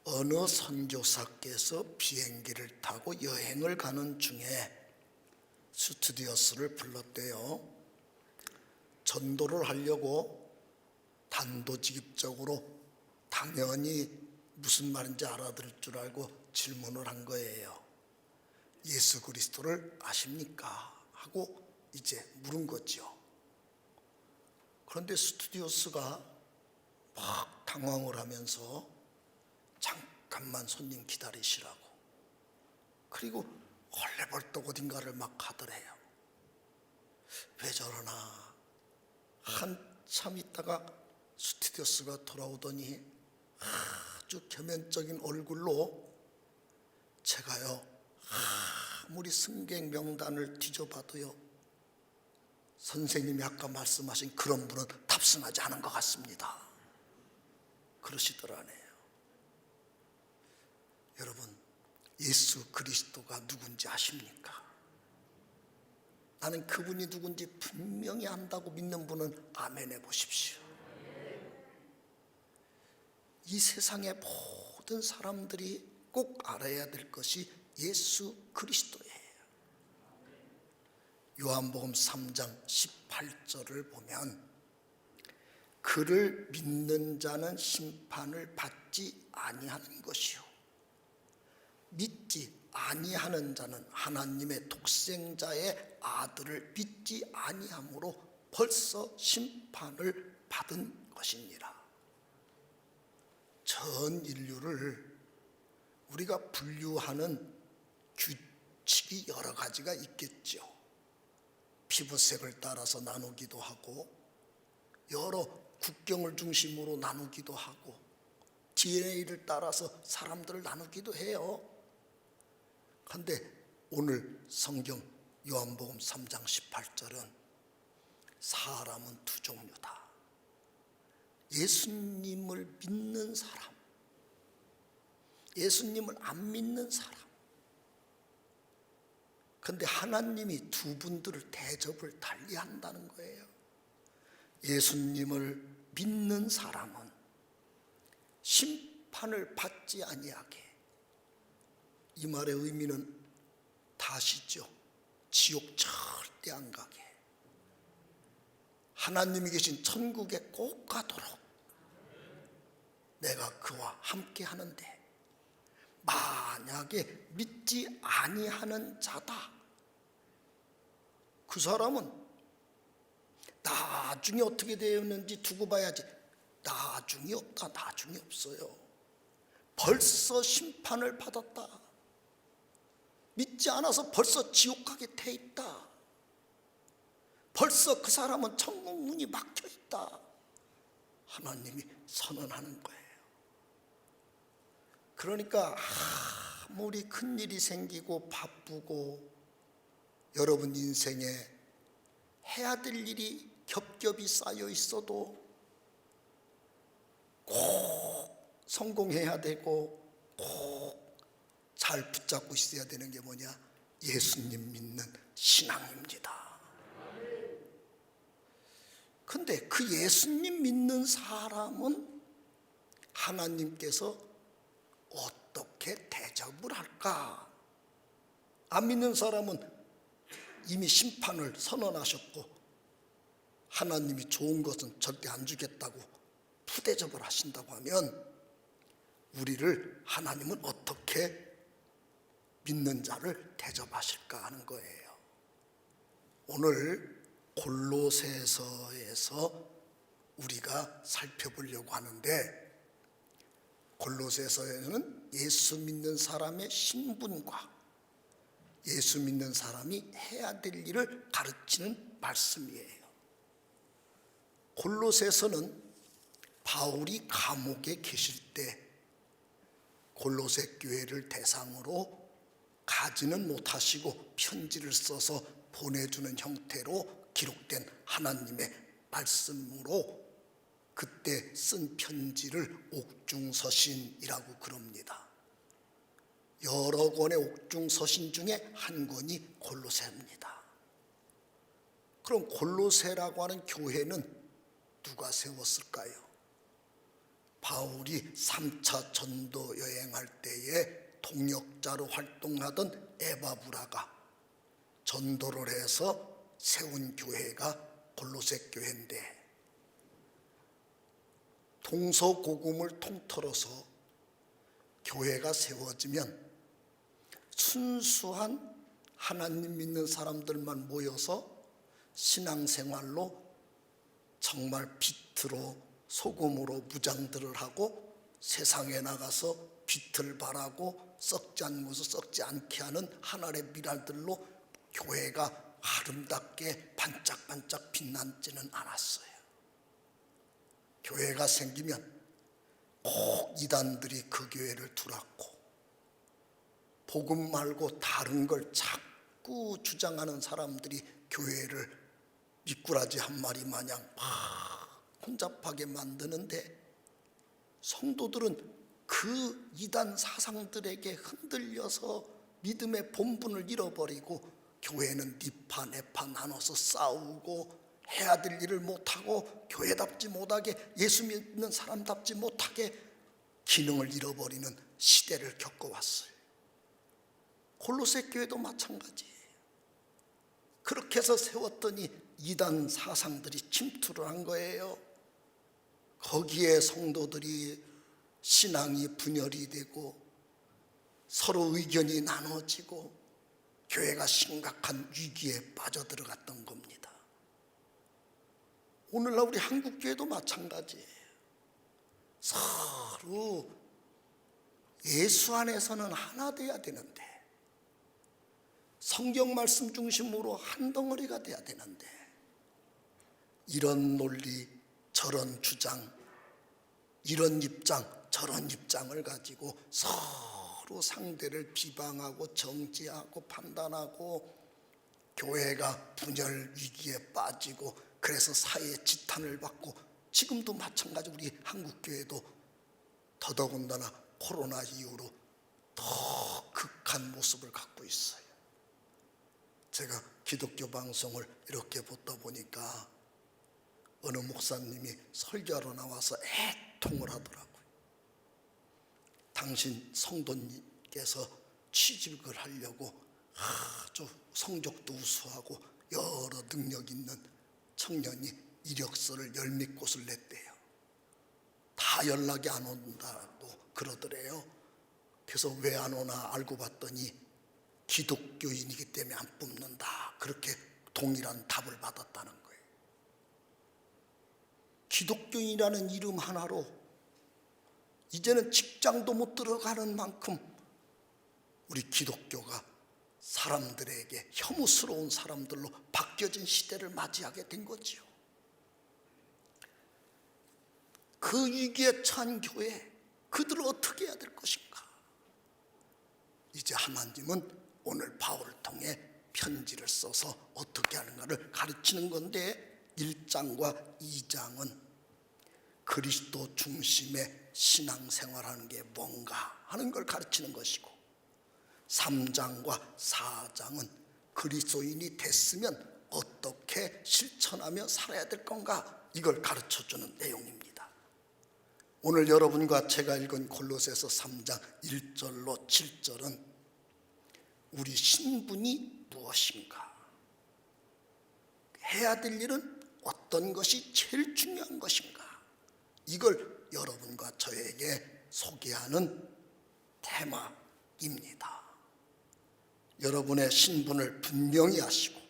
어느 선교사께서 비행기를 타고 여행을 가는 중에 스튜디오스를 불렀대요. 전도를 하려고 단도직입적으로 당연히 무슨 말인지 알아들을 줄 알고 질문을 한 거예요. 예수 그리스도를 아십니까? 하고 이제 물은 거죠. 그런데 스튜디오스가 막 당황을 하면서 잠깐만 손님 기다리시라고, 그리고 헐레벌떡 어딘가를 막 가더래요. 왜 저러나 한참 있다가 스튜디오스가 돌아오더니 아주 겸연적인 얼굴로 제가요 아무리 승객 명단을 뒤져봐도요 선생님이 아까 말씀하신 그런 분은 탑승하지 않은 것 같습니다 그러시더라네요. 여러분, 예수 그리스도가 누군지 아십니까? 나는 그분이 누군지 분명히 안다고 믿는 분은 아멘 해보십시오. 이 세상의 모든 사람들이 꼭 알아야 될 것이 예수 그리스도예요. 요한복음 3장 18절을 보면 그를 믿는 자는 심판을 받지 아니하는 것이요 믿지 아니하는 자는 하나님의 독생자의 아들을 믿지 아니함으로 벌써 심판을 받은 것이니라. 전 인류를 우리가 분류하는 규칙이 여러 가지가 있겠죠. 피부색을 따라서 나누기도 하고 여러 국경을 중심으로 나누기도 하고 DNA를 따라서 사람들을 나누기도 해요. 그런데 오늘 성경 요한복음 3장 18절은 사람은 두 종류다. 예수님을 믿는 사람, 예수님을 안 믿는 사람. 그런데 하나님이 두 분들을 대접을 달리한다는 거예요. 예수님을 믿는 사람은 심판을 받지 아니하게. 이 말의 의미는 다 아시죠? 지옥 절대 안 가게, 하나님이 계신 천국에 꼭 가도록 내가 그와 함께 하는데, 만약에 믿지 아니하는 자다, 그 사람은 나중에 어떻게 되었는지 두고 봐야지. 나중이 없다. 나중이 없어요. 벌써 심판을 받았다. 믿지 않아서 벌써 지옥 가게 돼 있다. 벌써 그 사람은 천국 문이 막혀 있다. 하나님이 선언하는 거예요. 그러니까 아무리 큰일이 생기고 바쁘고 여러분 인생에 해야 될 일이 겹겹이 쌓여 있어도 꼭 성공해야 되고 꼭 잘 붙잡고 있어야 되는 게 뭐냐? 예수님 믿는 신앙입니다. 근데 그 예수님 믿는 사람은 하나님께서 어떻게 대접을 할까? 안 믿는 사람은 이미 심판을 선언하셨고 하나님이 좋은 것은 절대 안 주겠다고 푸대접을 하신다고 하면 우리를 하나님은 어떻게 믿는 자를 대접하실까 하는 거예요. 오늘 골로새서에서 우리가 살펴보려고 하는데, 골로새서에는 예수 믿는 사람의 신분과 예수 믿는 사람이 해야 될 일을 가르치는 말씀이에요. 골로새서는 바울이 감옥에 계실 때 골로새 교회를 대상으로 가지는 못하시고 편지를 써서 보내주는 형태로 기록된 하나님의 말씀으로 그때 쓴 편지를 옥중서신이라고 그럽니다. 여러 권의 옥중서신 중에 한 권이 골로새입니다. 그럼 골로새라고 하는 교회는 누가 세웠을까요? 바울이 3차 전도 여행 교회의 동역자로 활동하던 에바브라가 전도를 해서 세운 교회가 골로새 교회인데, 동서고금을 통틀어서 교회가 세워지면 순수한 하나님 믿는 사람들만 모여서 신앙생활로 정말 빛으로 소금으로 무장들을 하고 세상에 나가서 빛을 발하고 썩지 않는 것을 썩지 않게 하는 하나의 미랄들로 교회가 아름답게 반짝반짝 빛나지는 않았어요. 교회가 생기면 꼭 이단들이 그 교회를 두락고 복음 말고 다른 걸 자꾸 주장하는 사람들이 교회를 미꾸라지 한 마리 마냥 막 혼잡하게 만드는데, 성도들은 그 이단 사상들에게 흔들려서 믿음의 본분을 잃어버리고 교회는 니파 내파 나눠서 싸우고 해야 될 일을 못하고 교회답지 못하게 예수 믿는 사람답지 못하게 기능을 잃어버리는 시대를 겪어왔어요. 골로새 교회도 마찬가지예요. 그렇게 해서 세웠더니 이단 사상들이 침투를 한 거예요. 거기에 성도들이 신앙이 분열이 되고 서로 의견이 나눠지고 교회가 심각한 위기에 빠져들어갔던 겁니다. 오늘날 우리 한국교회도 마찬가지예요. 서로 예수 안에서는 하나 돼야 되는데, 성경 말씀 중심으로 한 덩어리가 돼야 되는데, 이런 논리 저런 주장, 이런 입장 저런 입장을 가지고 서로 상대를 비방하고 정죄하고 판단하고 교회가 분열 위기에 빠지고, 그래서 사회의 지탄을 받고, 지금도 마찬가지 우리 한국교회도 더더군다나 코로나 이후로 더 극한 모습을 갖고 있어요. 제가 기독교 방송을 이렇게 보다 보니까 어느 목사님이 설교하러 나와서 애통을 하더라고요. 당신 성도님께서 취직을 하려고 아주 성적도 우수하고 여러 능력 있는 청년이 이력서를 10몇 곳을 냈대요. 다 연락이 안 온다고 그러더래요. 그래서 왜 안 오나 알고 봤더니 기독교인이기 때문에 안 뽑는다, 그렇게 동일한 답을 받았다는 거예요. 기독교인이라는 이름 하나로 이제는 직장도 못 들어가는 만큼 우리 기독교가 사람들에게 혐오스러운 사람들로 바뀌어진 시대를 맞이하게 된 거지요. 그 위기에 처한 교회, 그들을 어떻게 해야 될 것인가? 이제 하나님은 오늘 바울을 통해 편지를 써서 어떻게 하는가를 가르치는 건데, 1장과 2장은 그리스도 중심의 신앙생활하는 게 뭔가 하는 걸 가르치는 것이고, 3장과 4장은 그리스도인이 됐으면 어떻게 실천하며 살아야 될 건가, 이걸 가르쳐주는 내용입니다. 오늘 여러분과 제가 읽은 골로새서 3장 1절로 7절은 우리 신분이 무엇인가, 해야 될 일은 어떤 것이 제일 중요한 것인가, 이걸 여러분과 저에게 소개하는 테마입니다. 여러분의 신분을 분명히 하시고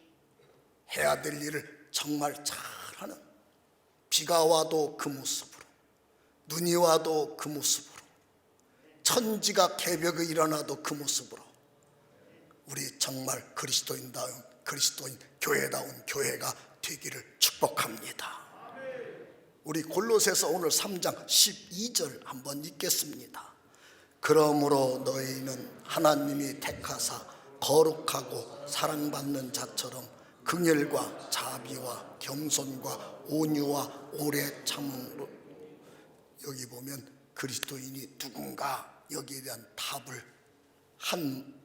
해야 될 일을 정말 잘하는, 비가 와도 그 모습으로, 눈이 와도 그 모습으로, 천지가 개벽이 일어나도 그 모습으로 우리 정말 그리스도인다운 그리스도인 교회다운 교회가 되기를 축복합니다. 우리 골로새서 오늘 3장 12절 한번 읽겠습니다. 그러므로 너희는 하나님이 택하사 거룩하고 사랑받는 자처럼 긍휼과 자비와 겸손과 온유와 오래 참음으로, 여기 보면 그리스도인이 누군가 여기에 대한 답을 한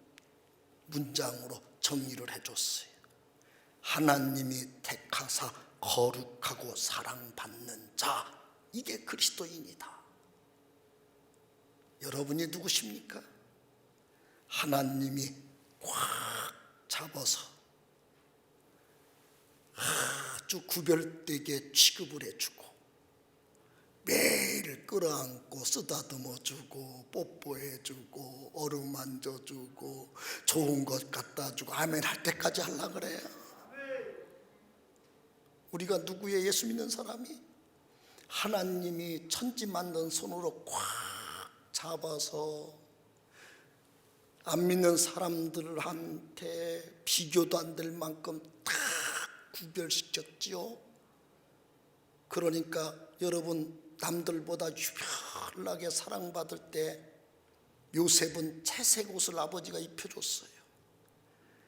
문장으로 정리를 해줬어요. 하나님이 택하사 거룩하고 사랑받는 자, 이게 그리스도인이다. 여러분이 누구십니까? 하나님이 꽉 잡아서 아주 구별되게 취급을 해주고 매일 끌어안고 쓰다듬어주고 뽀뽀해주고 어루만져주고 좋은 것 갖다주고 아멘 할 때까지 하려고 그래요. 우리가 누구예요? 예수 믿는 사람이 하나님이 천지 만든 손으로 꽉 잡아서 안 믿는 사람들한테 비교도 안 될 만큼 다 구별시켰지요. 그러니까 여러분 남들보다 유별나게 사랑받을 때 요셉은 채색 옷을 아버지가 입혀줬어요.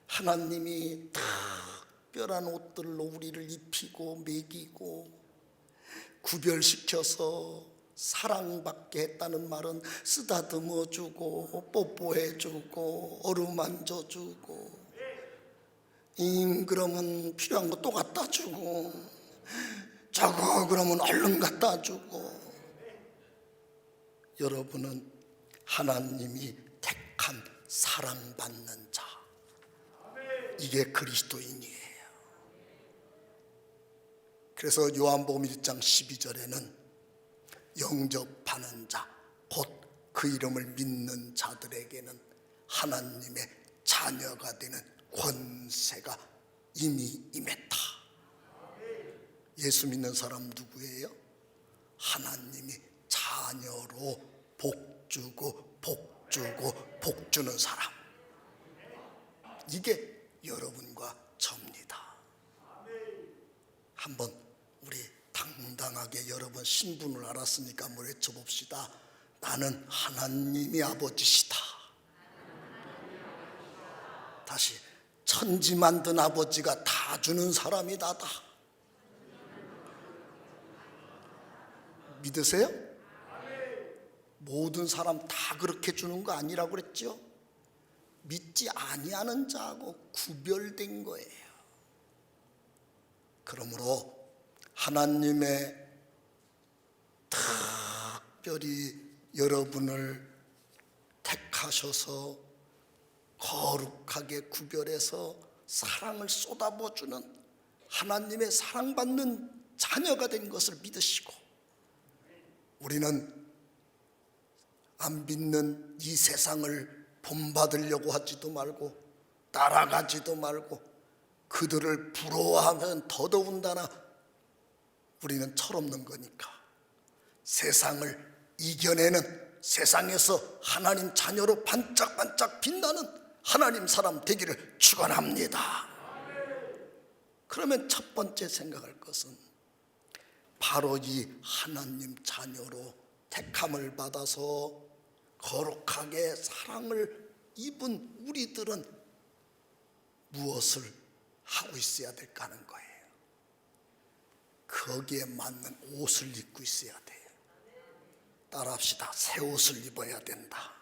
하나님이 특별한 옷들로 우리를 입히고 먹이고 구별시켜서 사랑받게 했다는 말은 쓰다듬어주고 뽀뽀해주고 어루만져주고 그러면 필요한 거 또 갖다 주고 저거 그러면 얼른 갖다 주고. 여러분은 하나님이 택한 사랑받는 자, 이게 그리스도인이에요. 그래서 요한복음 1장 12절에는 영접하는 자, 곧 그 이름을 믿는 자들에게는 하나님의 자녀가 되는 권세가 이미 임했다. 예수 믿는 사람 누구예요? 하나님이 자녀로 복주고 복주고 복주는 사람. 이게 여러분과 저입니다. 한번 우리 당당하게 여러분 신분을 알았으니까 한번 외쳐봅시다. 나는 하나님이 아버지시다. 다시, 천지 만든 아버지가 다 주는 사람이 나다. 믿으세요? 모든 사람 다 그렇게 주는 거 아니라고 그랬죠? 믿지 아니하는 자하고 구별된 거예요. 그러므로 하나님의 특별히 여러분을 택하셔서 거룩하게 구별해서 사랑을 쏟아부어주는 하나님의 사랑받는 자녀가 된 것을 믿으시고, 우리는 안 믿는 이 세상을 본받으려고 하지도 말고 따라가지도 말고 그들을 부러워하면 더더군다나 우리는 철없는 거니까 세상을 이겨내는, 세상에서 하나님 자녀로 반짝반짝 빛나는 하나님 사람 되기를 축원합니다. 그러면 첫 번째 생각할 것은 바로 이 하나님 자녀로 택함을 받아서 거룩하게 사랑을 입은 우리들은 무엇을 하고 있어야 될까 하는 거예요. 거기에 맞는 옷을 입고 있어야 돼요. 따라합시다. 새 옷을 입어야 된다.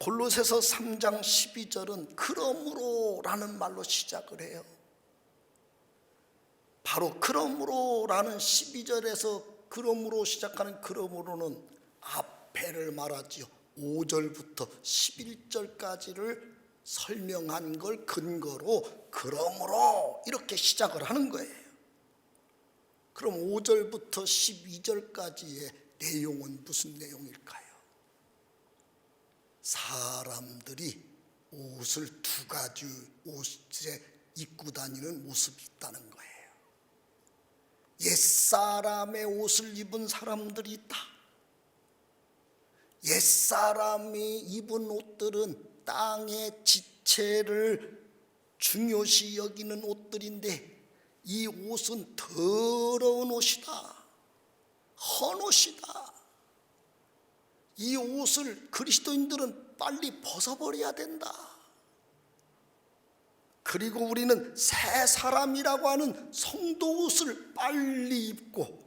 골로새서 3장 12절은 그러므로 라는 말로 시작을 해요. 바로 그러므로 라는 12절에서 그러므로 시작하는 그러므로는 앞에를 말하지요. 5절부터 11절까지를 설명한 걸 근거로 그러므로 이렇게 시작을 하는 거예요. 그럼 5절부터 12절까지의 내용은 무슨 내용일까요? 사람들이 옷을 두 가지 옷에 입고 다니는 모습이 있다는 거예요. 옛사람의 옷을 입은 사람들이 있다. 옛사람이 입은 옷들은 땅의 지체를 중요시 여기는 옷들인데 이 옷은 더러운 옷이다. 헌 옷이다. 이 옷을 그리스도인들은 빨리 벗어버려야 된다. 그리고 우리는 새 사람이라고 하는 성도 옷을 빨리 입고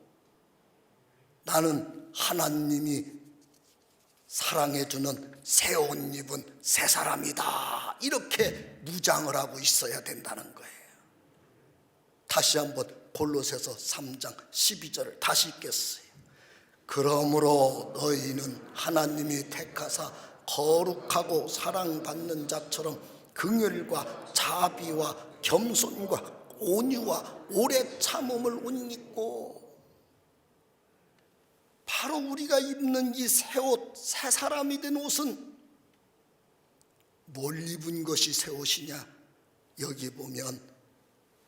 나는 하나님이 사랑해주는 새 옷 입은 새 사람이다. 이렇게 무장을 하고 있어야 된다는 거예요. 다시 한번 골로새서 3장 12절을 다시 읽겠어요. 그러므로 너희는 하나님이 택하사 거룩하고 사랑받는 자처럼 긍휼과 자비와 겸손과 온유와 오래 참음을 옷 입고, 바로 우리가 입는 이 새 옷, 새 사람이 된 옷은 뭘 입은 것이 새 옷이냐? 여기 보면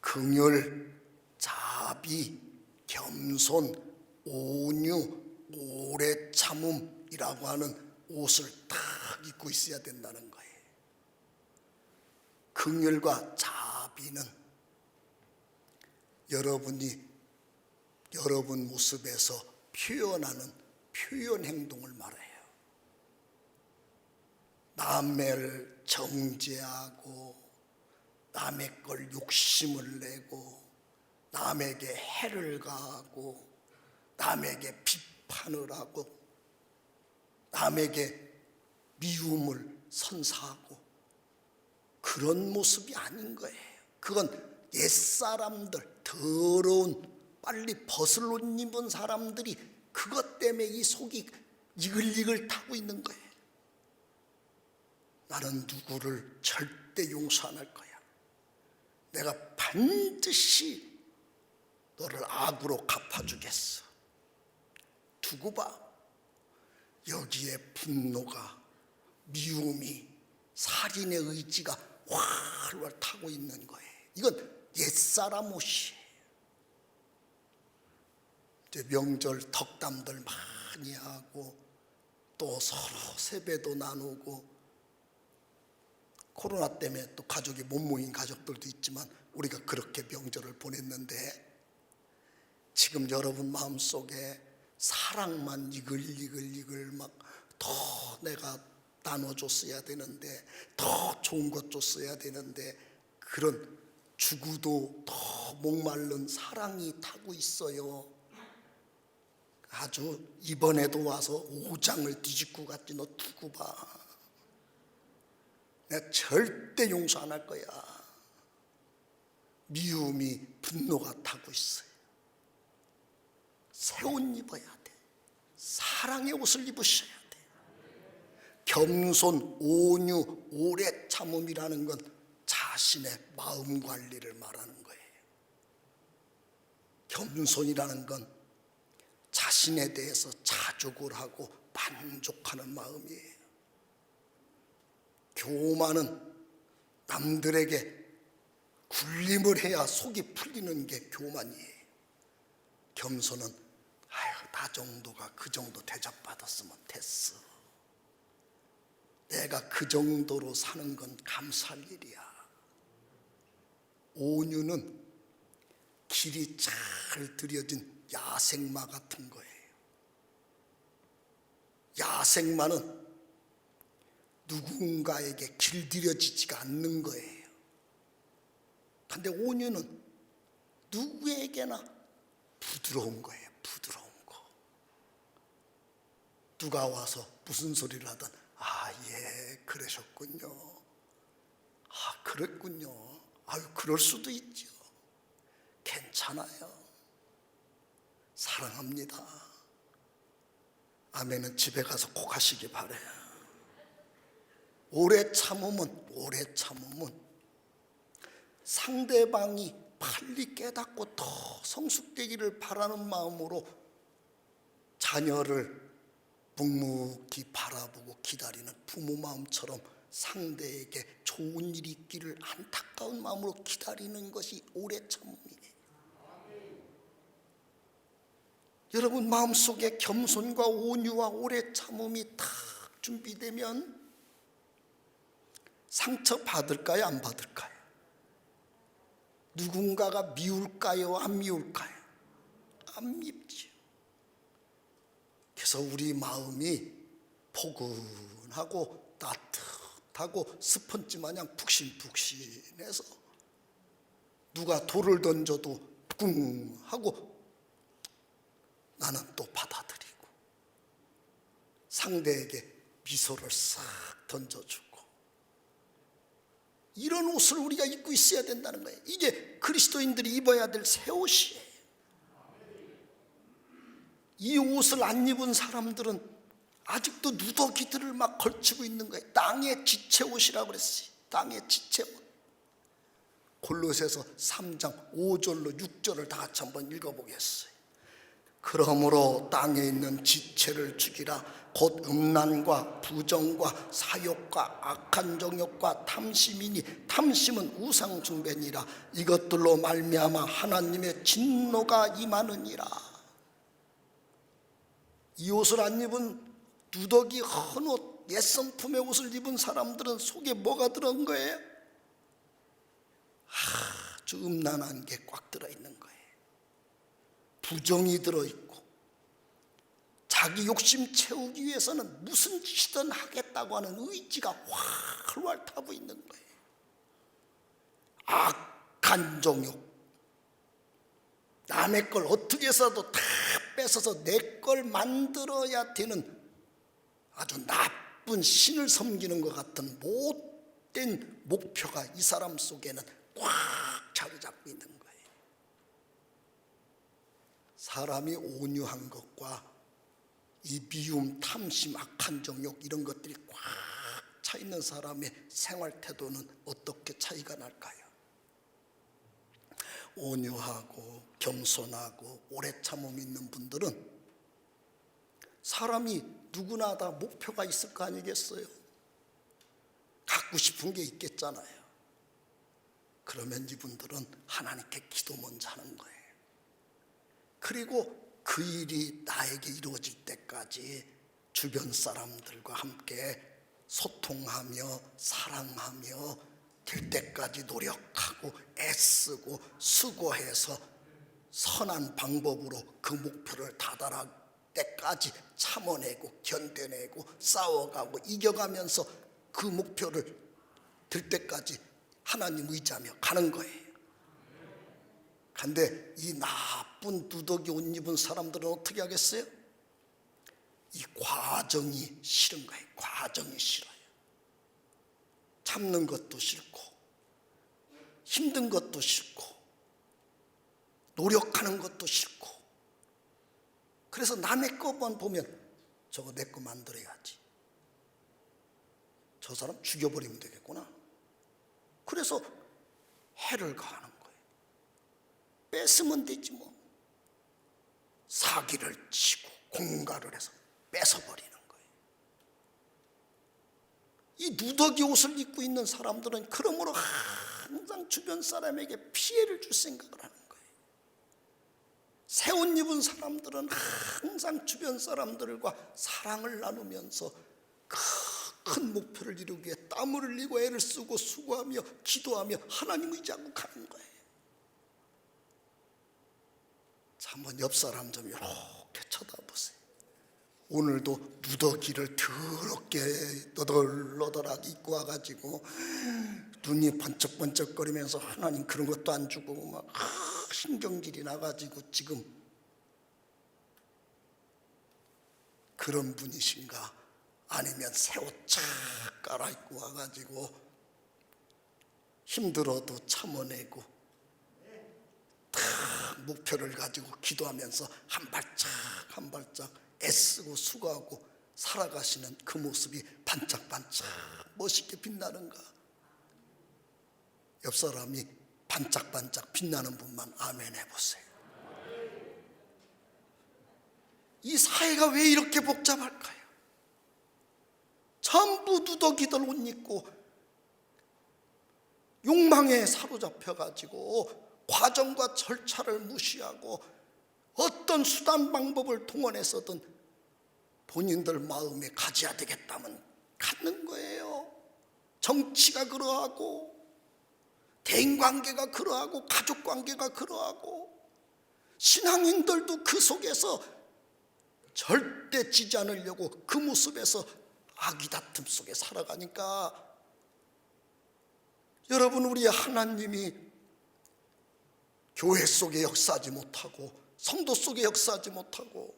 긍휼, 자비, 겸손, 온유, 오래 참음이라고 하는 옷을 딱 입고 있어야 된다는 거예요. 긍휼과 자비는 여러분이 여러분 모습에서 표현하는 표현 행동을 말해요. 남을 정죄하고 남의 걸 욕심을 내고 남에게 해를 가하고 남에게 비판을 하고 남에게 미움을 선사하고 그런 모습이 아닌 거예요. 그건 옛사람들, 더러운 빨리 벗을 옷 입은 사람들이 그것 때문에 이 속이 이글이글 타고 있는 거예요. 나는 누구를 절대 용서 안 할 거야. 내가 반드시 너를 악으로 갚아주겠어. 두고 봐. 여기에 분노가, 미움이, 살인의 의지가 활활 타고 있는 거예요. 이건 옛사람 옷이에요. 이제 명절 덕담들 많이 하고 또 서로 세배도 나누고, 코로나 때문에 또 가족이 못 모인 가족들도 있지만 우리가 그렇게 명절을 보냈는데, 지금 여러분 마음속에 사랑만 이글이글 막 더 내가 나눠줬어야 되는데, 더 좋은 것 줬어야 되는데, 그런 죽어도 더 목마른 사랑이 타고 있어요. 아주 이번에도 와서 5장을 뒤집고 갔지. 너 두고 봐. 내가 절대 용서 안 할 거야. 미움이, 분노가 타고 있어요. 새 옷 입어야 돼. 사랑의 옷을 입으셔야 돼. 겸손, 온유, 오래 참음이라는 건 자신의 마음 관리를 말하는 거예요. 겸손이라는 건 자신에 대해서 자족을 하고 만족하는 마음이에요. 교만은 남들에게 굴림을 해야 속이 풀리는 게 교만이에요. 겸손은 아유, 나 정도가 그 정도 대접받았으면 됐어. 내가 그 정도로 사는 건 감사할 일이야. 온유는 길이 잘 들여진 야생마 같은 거예요. 야생마는 누군가에게 길들여지지가 않는 거예요. 근데 온유는 누구에게나 부드러운 거예요. 부드러운 거. 누가 와서 무슨 소리를 하든 아, 예, 그러셨군요. 아, 그랬군요. 아유, 그럴 수도 있죠. 괜찮아요. 사랑합니다. 아멘은 집에 가서 꼭 하시기 바라요. 오래 참으면 상대방이 빨리 깨닫고 더 성숙되기를 바라는 마음으로 자녀를 묵묵히 바라보고 기다리는 부모 마음처럼 상대에게 좋은 일이 있기를 안타까운 마음으로 기다리는 것이 오래 참음이에요. 여러분 마음속에 겸손과 온유와 오래 참음이 딱 준비되면 상처 받을까요? 안 받을까요? 누군가가 미울까요? 안 미울까요? 안 밉죠. 그래서 우리 마음이 포근하고 따뜻하고 스펀지 마냥 푹신푹신해서 누가 돌을 던져도 뿡 하고 나는 또 받아들이고 상대에게 미소를 싹 던져주고, 이런 옷을 우리가 입고 있어야 된다는 거예요. 이게 그리스도인들이 입어야 될 새 옷이에요. 이 옷을 안 입은 사람들은 아직도 누더기들을 막 걸치고 있는 거예요. 땅의 지체옷이라고 그랬어요. 땅의 지체옷. 골로새서 3장 5절로 6절을 다 같이 한번 읽어보겠어요. 그러므로 땅에 있는 지체를 죽이라. 곧 음란과 부정과 사욕과 악한 정욕과 탐심이니 탐심은 우상 숭배니라. 이것들로 말미암아 하나님의 진노가 임하느니라. 이 옷을 안 입은 누더기 헌 옷, 옛성품의 옷을 입은 사람들은 속에 뭐가 들어간 거예요? 아주 음란한 게 꽉 들어있는 거예요. 부정이 들어있고, 자기 욕심 채우기 위해서는 무슨 짓이든 하겠다고 하는 의지가 활활 타고 있는 거예요. 악한 정욕, 남의 걸 어떻게 해서도 다 뺏어서 내 걸 만들어야 되는 아주 나쁜 신을 섬기는 것 같은 못된 목표가 이 사람 속에는 꽉 자리 잡고 있는 거예요. 사람이 온유한 것과 이 미움, 탐심, 악한 정욕 이런 것들이 꽉 차 있는 사람의 생활 태도는 어떻게 차이가 날까요? 온유하고 겸손하고 오래 참음 있는 분들은 사람이 누구나 다 목표가 있을 거 아니겠어요? 갖고 싶은 게 있겠잖아요. 그러면 이분들은 하나님께 기도 먼저 하는 거예요. 그리고 그 일이 나에게 이루어질 때까지 주변 사람들과 함께 소통하며 사랑하며 될 때까지 노력하고 애쓰고 수고해서 선한 방법으로 그 목표를 다다를 때까지 참아내고 견뎌내고 싸워가고 이겨가면서 그 목표를 들 때까지 하나님 의지하며 가는 거예요. 근데 이 나쁜 누더기 옷 입은 사람들은 어떻게 하겠어요? 이 과정이 싫은 거예요. 과정이 싫어요. 참는 것도 싫고 힘든 것도 싫고 노력하는 것도 싫고, 그래서 남의 것만 보면 저거 내 거 만들어야지, 저 사람 죽여버리면 되겠구나, 그래서 해를 가하는 거예요. 뺏으면 되지 뭐. 사기를 치고 공갈을 해서 뺏어버리는 거예요. 이 누더기 옷을 입고 있는 사람들은 그러므로 항상 주변 사람에게 피해를 줄 생각을 하는 거예요. 새 옷 입은 사람들은 항상 주변 사람들과 사랑을 나누면서 큰 목표를 이루기 위해 땀을 흘리고 애를 쓰고 수고하며 기도하며 하나님 의지하고 가는 거예요. 자, 한번 옆 사람 좀 이렇게 쳐다보세요. 오늘도 누더기를 더럽게 너덜너덜하게 입고 와가지고 눈이 번쩍번쩍거리면서 하나님 그런 것도 안 주고 막 신경질이 나가지고 지금 그런 분이신가? 아니면 새 옷 착 갈아입고 와가지고 힘들어도 참아내고 다 목표를 가지고 기도하면서 한 발짝 한 발짝 애쓰고 수고하고 살아가시는 그 모습이 반짝반짝 멋있게 빛나는가? 옆 사람이 반짝반짝 빛나는 분만 아멘 해보세요. 이 사회가 왜 이렇게 복잡할까요? 전부 누더기들 옷 입고 욕망에 사로잡혀가지고 과정과 절차를 무시하고 어떤 수단 방법을 동원해서든 본인들 마음에 가져야 되겠다면 갖는 거예요. 정치가 그러하고 대인관계가 그러하고 가족관계가 그러하고 신앙인들도 그 속에서 절대 지지 않으려고 그 모습에서 아기다툼 속에 살아가니까, 여러분, 우리 하나님이 교회 속에 역사하지 못하고 성도 속에 역사하지 못하고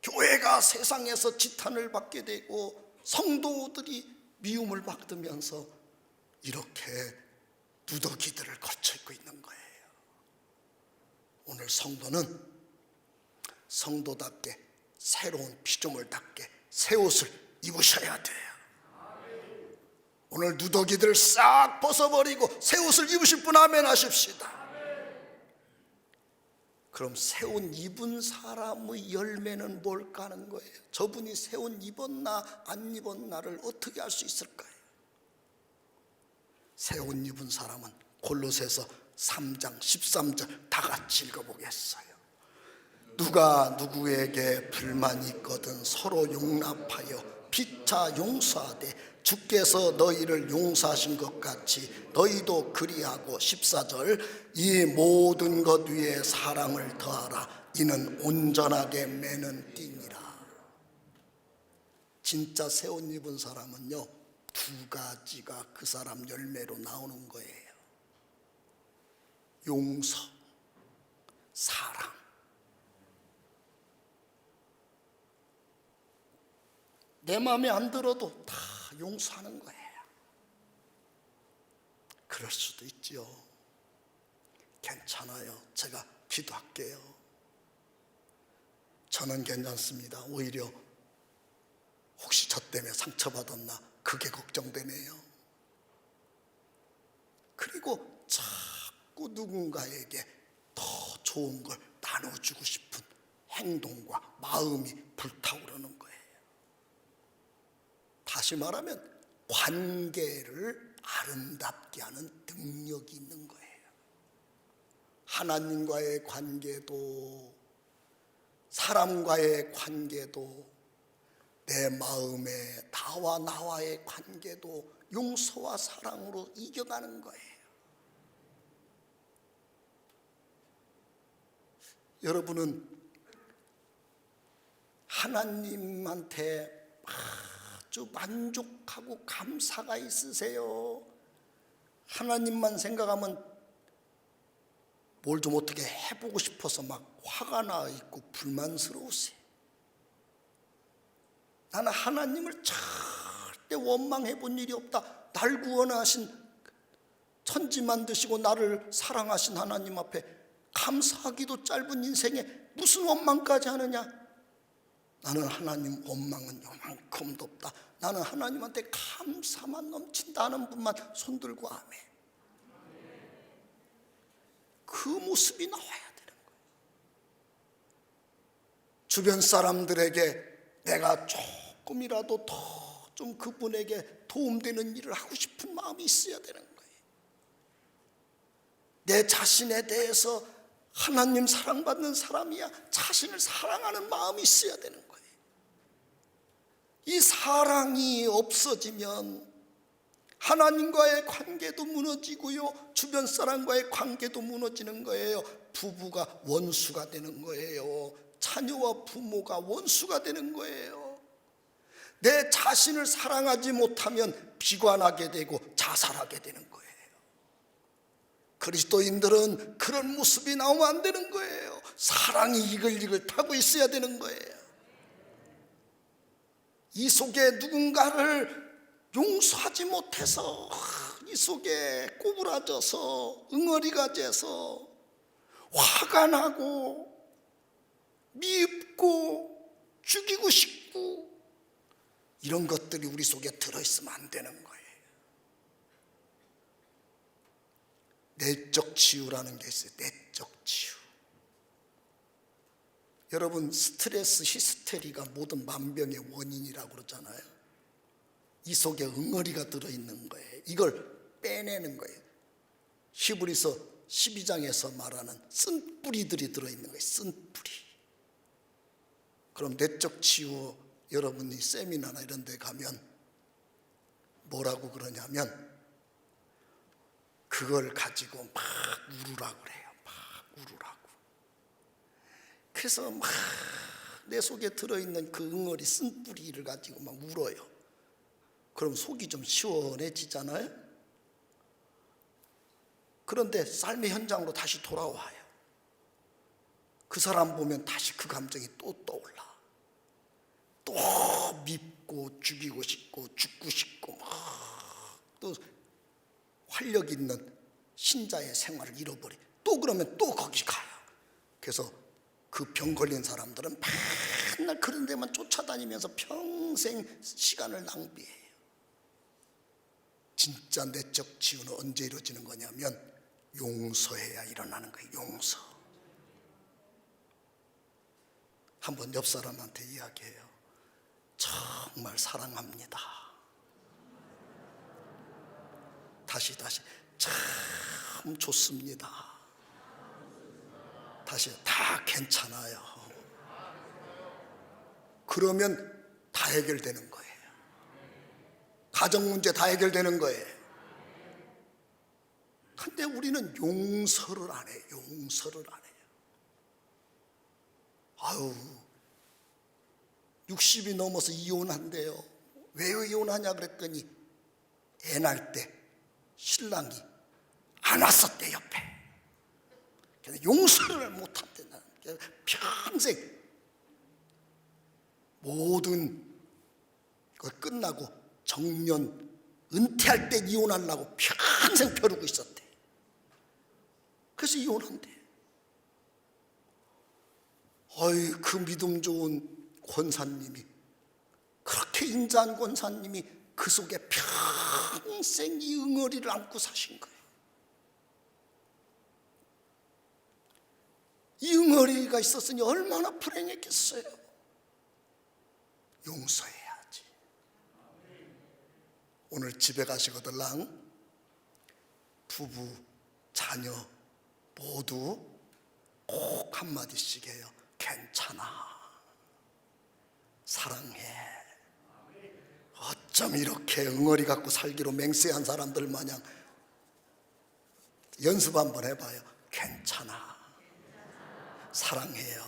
교회가 세상에서 지탄을 받게 되고 성도들이 미움을 받으면서 이렇게 누더기들을 걸쳐 입고 있는 거예요. 오늘 성도는 성도답게 새로운 피조물답게 새 옷을 입으셔야 돼요. 오늘 누더기들을 싹 벗어버리고 새 옷을 입으실 분 아멘 하십시다. 그럼 새 옷 입은 사람의 열매는 뭘까 하는 거예요. 저분이 새 옷 입었나 안 입었나를 어떻게 알 수 있을까요? 새 옷 입은 사람은 골로새서 3장 13절 다 같이 읽어보겠어요. 누가 누구에게 불만이 있거든 서로 용납하여 피차 용서하되 주께서 너희를 용서하신 것 같이 너희도 그리하고. 14절 이 모든 것 위에 사랑을 더하라. 이는 온전하게 매는 띠니라. 진짜 새 옷 입은 사람은요, 두 가지가 그 사람 열매로 나오는 거예요. 용서, 사랑. 내 마음에 안 들어도 다 용서하는 거예요. 그럴 수도 있죠. 괜찮아요. 제가 기도할게요. 저는 괜찮습니다. 오히려 혹시 저 때문에 상처받았나 그게 걱정되네요. 그리고 자꾸 누군가에게 더 좋은 걸 나눠주고 싶은 행동과 마음이 불타오르는 거예요. 다시 말하면 관계를 아름답게 하는 능력이 있는 거예요. 하나님과의 관계도 사람과의 관계도 내 마음의 나와 나와의 관계도 용서와 사랑으로 이겨가는 거예요. 여러분은 하나님한테 아주 만족하고 감사가 있으세요? 하나님만 생각하면 뭘 좀 어떻게 해보고 싶어서 막 화가 나 있고 불만스러우세요? 나는 하나님을 절대 원망해 본 일이 없다. 날 구원하신 천지 만드시고 나를 사랑하신 하나님 앞에 감사하기도 짧은 인생에 무슨 원망까지 하느냐? 나는 하나님 원망은 요만큼도 없다. 나는 하나님한테 감사만 넘친다는 분만 손들고 아멘. 그 모습이 나와야 되는 거예요. 주변 사람들에게 내가 조금이라도 더 좀 그분에게 도움되는 일을 하고 싶은 마음이 있어야 되는 거예요. 내 자신에 대해서 하나님 사랑받는 사람이야 자신을 사랑하는 마음이 있어야 되는 거예요. 이 사랑이 없어지면 하나님과의 관계도 무너지고요, 주변 사람과의 관계도 무너지는 거예요. 부부가 원수가 되는 거예요. 자녀와 부모가 원수가 되는 거예요. 내 자신을 사랑하지 못하면 비관하게 되고 자살하게 되는 거예요. 그리스도인들은 그런 모습이 나오면 안 되는 거예요. 사랑이 이글이글 타고 있어야 되는 거예요. 이 속에 누군가를 용서하지 못해서 이 속에 꼬부라져서 응어리가 돼서 화가 나고 밉고 죽이고 싶고 이런 것들이 우리 속에 들어있으면 안 되는 거예요. 내적 치유라는 게 있어요. 내적 치유. 여러분, 스트레스, 히스테리가 모든 만병의 원인이라고 그러잖아요. 이 속에 응어리가 들어있는 거예요. 이걸 빼내는 거예요. 히브리서 12장에서 말하는 쓴뿌리들이 들어있는 거예요. 쓴뿌리. 그럼 내적 치유, 여러분이 세미나나 이런 데 가면 뭐라고 그러냐면 그걸 가지고 막 울으라고 그래요. 막 울으라고. 그래서 막 내 속에 들어있는 그 응어리 쓴뿌리를 가지고 막 울어요. 그럼 속이 좀 시원해지잖아요. 그런데 삶의 현장으로 다시 돌아와요. 그 사람 보면 다시 그 감정이 또 떠올라. 또 밉고 죽이고 싶고 죽고 싶고 또 활력 있는 신자의 생활을 잃어버리. 또 그러면 또 거기 가요. 그래서 그 병 걸린 사람들은 막 맨날 그런 데만 쫓아다니면서 평생 시간을 낭비해요. 진짜 내적 치유는 언제 이루어지는 거냐면 용서해야 일어나는 거예요. 용서. 한번 옆 사람한테 이야기해요. 정말 사랑합니다. 다시 참 좋습니다. 다시 다 괜찮아요. 그러면 다 해결되는 거예요. 가정 문제 다 해결되는 거예요. 근데 우리는 용서를 안 해요. 용서를 안 해요. 아유, 60이 넘어서 이혼한대요. 왜 이혼하냐 그랬더니 애 낳을 때 신랑이 안 왔었대 옆에. 그래서 용서를 못한대. 평생 모든 걸 끝나고 정년 은퇴할 때 이혼하려고 평생 벼르고 있었대. 그래서 이혼한대. 어이, 그 믿음 좋은 권사님이, 그렇게 인자한 권사님이 그 속에 평생 이 응어리를 안고 사신 거예요. 이 응어리가 있었으니 얼마나 불행했겠어요. 용서해야지. 오늘 집에 가시거들랑 부부, 자녀 모두 꼭 한마디씩 해요. 괜찮아. 사랑해. 어쩜 이렇게 응어리 갖고 살기로 맹세한 사람들 마냥 연습 한번 해봐요. 괜찮아. 사랑해요.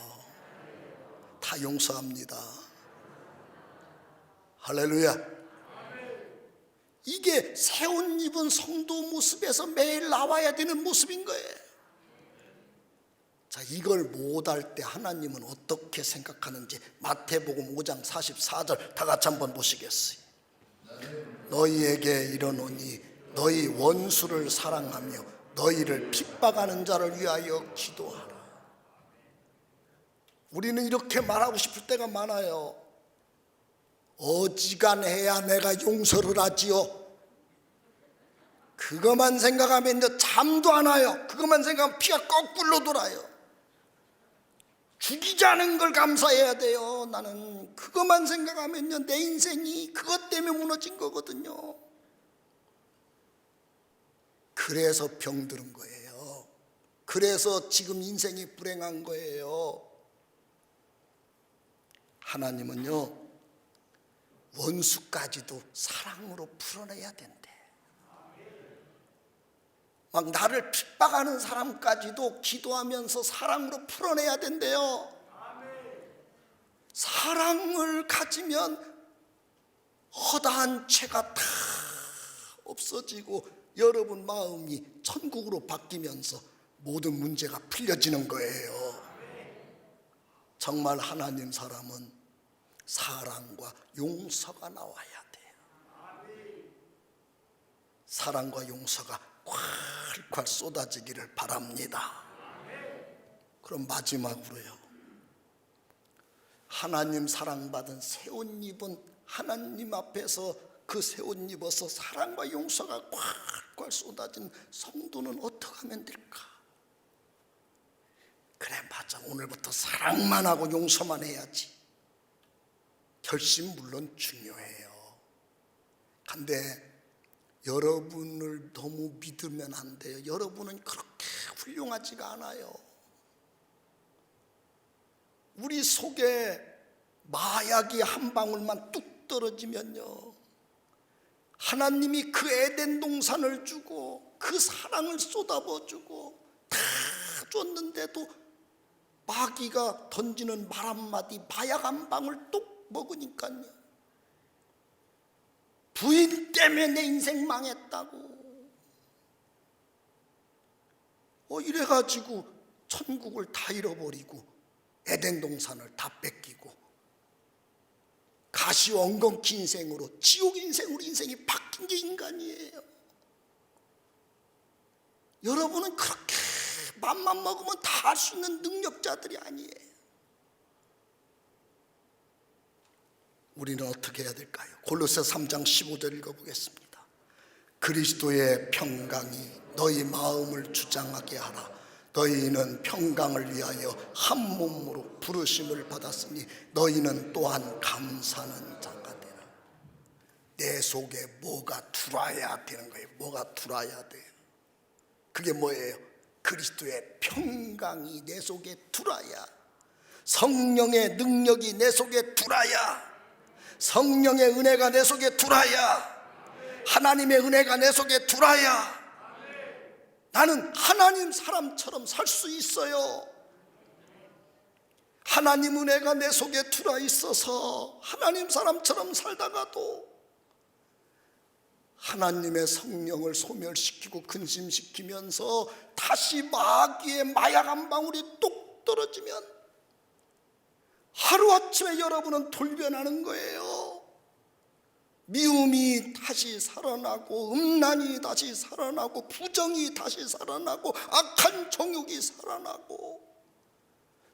다 용서합니다. 할렐루야. 이게 새 옷 입은 성도 모습에서 매일 나와야 되는 모습인 거예요. 자, 이걸 못할 때 하나님은 어떻게 생각하는지 마태복음 5장 44절 다 같이 한번 보시겠어요? 너희에게 이르노니 너희 원수를 사랑하며 너희를 핍박하는 자를 위하여 기도하라. 우리는 이렇게 말하고 싶을 때가 많아요. 어지간해야 내가 용서를 하지요. 그것만 생각하면 잠도 안 와요. 그것만 생각하면 피가 거꾸로 돌아요. 죽이자는 걸 감사해야 돼요. 나는 그것만 생각하면요, 내 인생이 그것 때문에 무너진 거거든요. 그래서 병들은 거예요. 그래서 지금 인생이 불행한 거예요. 하나님은요, 원수까지도 사랑으로 풀어내야 된대. 막 나를 핍박하는 사람까지도 기도하면서 사랑으로 풀어내야 된대요. 사랑을 가지면 허다한 죄가 다 없어지고 여러분 마음이 천국으로 바뀌면서 모든 문제가 풀려지는 거예요. 정말 하나님 사람은 사랑과 용서가 나와야 돼요. 사랑과 용서가 콸콸 쏟아지기를 바랍니다. 그럼 마지막으로요, 하나님 사랑받은 새 옷 입은 하나님 앞에서 그 새 옷 입어서 사랑과 용서가 콸콸 쏟아진 성도는 어떻게 하면 될까? 그래, 맞아, 오늘부터 사랑만 하고 용서만 해야지. 결심 물론 중요해요. 근데 여러분을 너무 믿으면 안 돼요. 여러분은 그렇게 훌륭하지가 않아요. 우리 속에 마약이 한 방울만 뚝 떨어지면요, 하나님이 그 에덴 동산을 주고 그 사랑을 쏟아부어주고 다 줬는데도 마귀가 던지는 말 한마디, 마약 한 방울 뚝 먹으니까요, 부인 때문에 내 인생 망했다고 이래가지고 천국을 다 잃어버리고 에덴 동산을 다 뺏기고 가시엉겅퀴 인생으로, 지옥 인생으로 인생이 바뀐 게 인간이에요. 여러분은 그렇게 맘만 먹으면 다 할 수 있는 능력자들이 아니에요. 우리는 어떻게 해야 될까요? 골로새 3장 15절 읽어보겠습니다. 그리스도의 평강이 너희 마음을 주장하게 하라. 너희는 평강을 위하여 한 몸으로 부르심을 받았으니 너희는 또한 감사하는 자가 되라. 내 속에 뭐가 들어와야 되는 거예요. 뭐가 들어와야 돼요. 그게 뭐예요? 그리스도의 평강이 내 속에 들어와야, 성령의 능력이 내 속에 들어와야, 성령의 은혜가 내 속에 들어와야, 하나님의 은혜가 내 속에 들어와야 나는 하나님 사람처럼 살 수 있어요. 하나님 은혜가 내 속에 들어와 있어서 하나님 사람처럼 살다가도 하나님의 성령을 소멸시키고 근심시키면서 다시 마귀의 마약 한 방울이 뚝 떨어지면 하루아침에 여러분은 돌변하는 거예요. 미움이 다시 살아나고, 음란이 다시 살아나고, 부정이 다시 살아나고, 악한 정욕이 살아나고,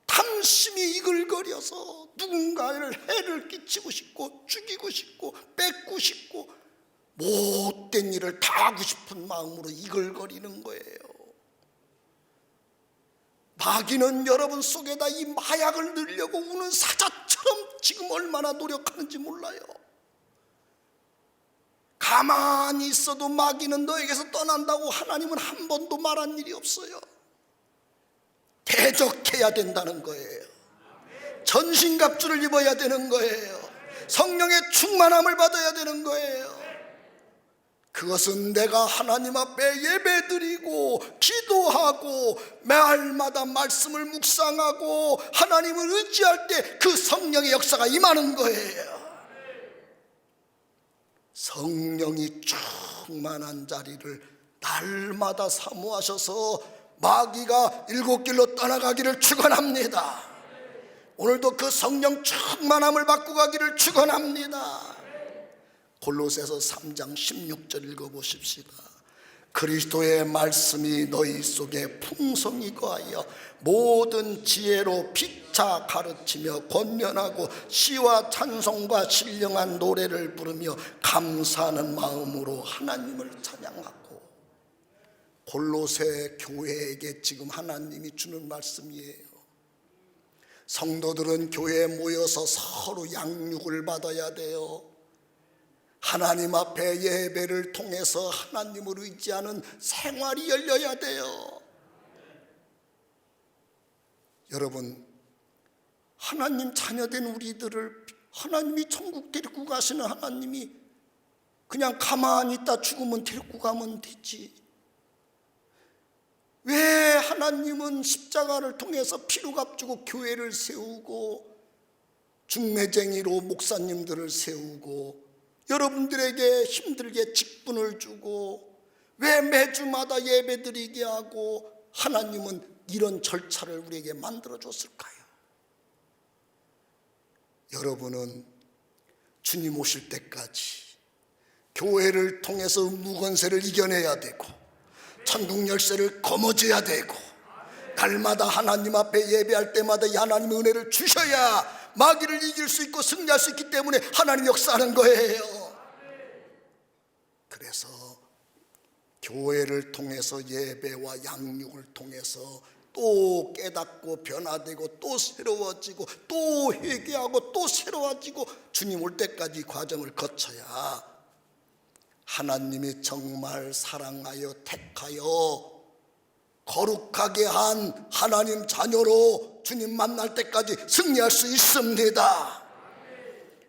탐심이 이글거려서 누군가를 해를 끼치고 싶고, 죽이고 싶고, 뺏고 싶고, 못된 일을 다 하고 싶은 마음으로 이글거리는 거예요. 마귀는 여러분 속에다 이 마약을 넣으려고 우는 사자처럼 지금 얼마나 노력하는지 몰라요. 가만히 있어도 마귀는 너에게서 떠난다고 하나님은 한 번도 말한 일이 없어요. 대적해야 된다는 거예요. 전신갑주를 입어야 되는 거예요. 성령의 충만함을 받아야 되는 거예요. 그것은 내가 하나님 앞에 예배드리고 기도하고 매일마다 말씀을 묵상하고 하나님을 의지할 때 그 성령의 역사가 임하는 거예요. 성령이 충만한 자리를 날마다 사모하셔서 마귀가 일곱 길로 떠나가기를 축원합니다. 오늘도 그 성령 충만함을 받고 가기를 축원합니다. 골로새서 3장 16절 읽어보십시다. 그리스도의 말씀이 너희 속에 풍성히 거하여 모든 지혜로 피차 가르치며 권면하고 시와 찬송과 신령한 노래를 부르며 감사하는 마음으로 하나님을 찬양하고. 골로새 교회에게 지금 하나님이 주는 말씀이에요. 성도들은 교회에 모여서 서로 양육을 받아야 돼요. 하나님 앞에 예배를 통해서 하나님을 의지하는 생활이 열려야 돼요. 여러분, 하나님 자녀된 우리들을 하나님이 천국 데리고 가시는 하나님이 그냥 가만히 있다 죽으면 데리고 가면 되지. 왜 하나님은 십자가를 통해서 피로 값주고 교회를 세우고 중매쟁이로 목사님들을 세우고 여러분들에게 힘들게 직분을 주고 왜 매주마다 예배드리게 하고 하나님은 이런 절차를 우리에게 만들어줬을까요? 여러분은 주님 오실 때까지 교회를 통해서 무건세를 이겨내야 되고 천국 열쇠를 거머쥐어야 되고 날마다 하나님 앞에 예배할 때마다 이 하나님의 은혜를 주셔야 마귀를 이길 수 있고 승리할 수 있기 때문에 하나님 역사하는 거예요. 그래서 교회를 통해서 예배와 양육을 통해서 또 깨닫고 변화되고 또 새로워지고 또 회개하고 또 새로워지고 주님 올 때까지 이 과정을 거쳐야 하나님이 정말 사랑하여 택하여 거룩하게 한 하나님 자녀로 주님 만날 때까지 승리할 수 있습니다.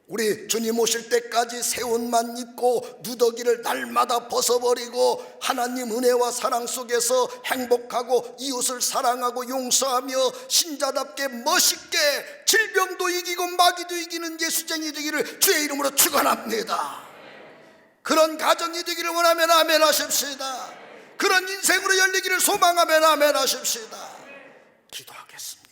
우리 주님 오실 때까지 새 옷만 입고 누더기를 날마다 벗어버리고 하나님 은혜와 사랑 속에서 행복하고 이웃을 사랑하고 용서하며 신자답게 멋있게 질병도 이기고 마귀도 이기는 예수쟁이 되기를 주의 이름으로 축원합니다. 그런 가정이 되기를 원하면 아멘 하십시다. 그런 인생으로 열리기를 소망하면 아멘 하십시다. 기도하겠습니다.